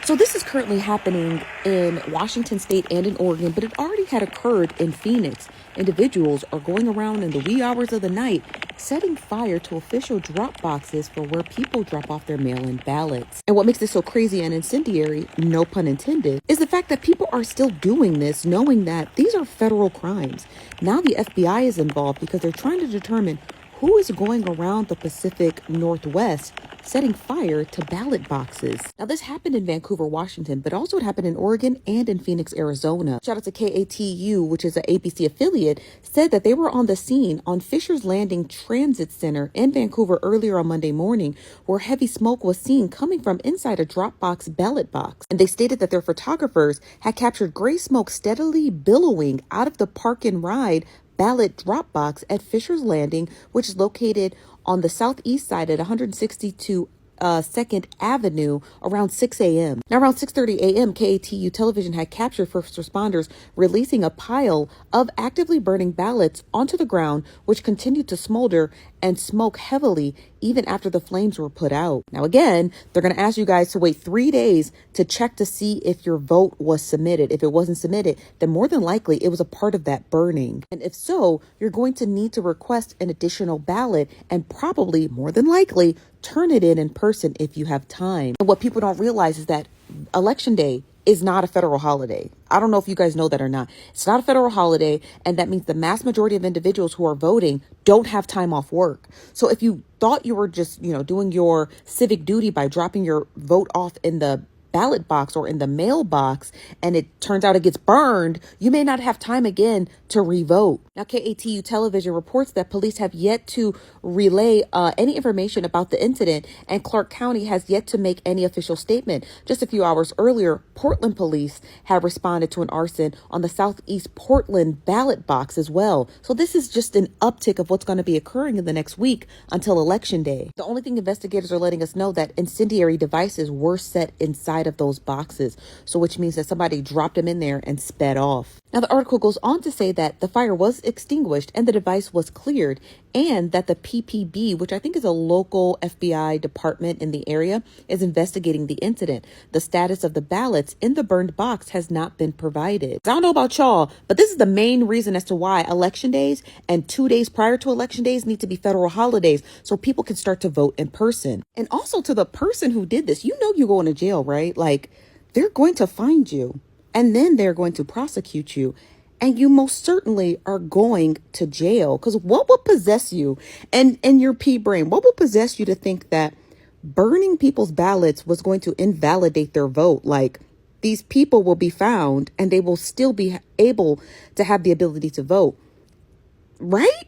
So this is currently happening in Washington State and in Oregon, but it already had occurred in Phoenix. Individuals are going around in the wee hours of the night, setting fire to official drop boxes for where people drop off their mail-in ballots. And what makes this so crazy and incendiary, no pun intended, is the fact that people are still doing this knowing that these are federal crimes. Now the FBI is involved because they're trying to determine who is going around the Pacific Northwest setting fire to ballot boxes. Now, this happened in Vancouver, Washington, but also it happened in Oregon and in Phoenix, Arizona. Shout out to KATU, which is an ABC affiliate, said that they were on the scene on Fisher's Landing Transit Center in Vancouver earlier on Monday morning, where heavy smoke was seen coming from inside a Dropbox ballot box. And they stated that their photographers had captured gray smoke steadily billowing out of the park and ride ballot drop box at Fisher's Landing, which is located on the southeast side at 162 2nd Avenue around 6 a.m. Now, around 6:30 a.m., KATU television had captured first responders releasing a pile of actively burning ballots onto the ground, which continued to smolder and smoke heavily even after the flames were put out. Now, again, they're going to ask you guys to wait 3 days to check to see if your vote was submitted. If it wasn't submitted, then more than likely it was a part of that burning. And if so, you're going to need to request an additional ballot and probably, more than likely, turn it in person if you have time. And what people don't realize is that Election Day is not a federal holiday. I don't know if you guys know that or not. It's not a federal holiday, and that means the mass majority of individuals who are voting don't have time off work. So if you thought you were just, doing your civic duty by dropping your vote off in the ballot box or in the mailbox, and it turns out it gets burned, you may not have time again to revote. Now, KATU television reports that police have yet to relay any information about the incident, and Clark County has yet to make any official statement. Just a few hours earlier, Portland police have responded to an arson on the southeast Portland ballot box as well. So this is just an uptick of what's going to be occurring in the next week until Election Day. The only thing investigators are letting us know that incendiary devices were set inside of those boxes, so which means that somebody dropped them in there and sped off. Now, the article goes on to say that the fire was extinguished and the device was cleared, and that the PPB, which I think is a local FBI department in the area, is investigating the incident. The status of the ballots in the burned box has not been provided. I don't know about y'all, but this is the main reason as to why Election days and 2 days prior to Election days need to be federal holidays so people can start to vote in person. And also, to the person who did this, you're going to jail, right? Like, they're going to find you, and then they're going to prosecute you. And you most certainly are going to jail, because what would possess you and your pea brain? What would possess you to think that burning people's ballots was going to invalidate their vote? Like, these people will be found and they will still be able to have the ability to vote, right?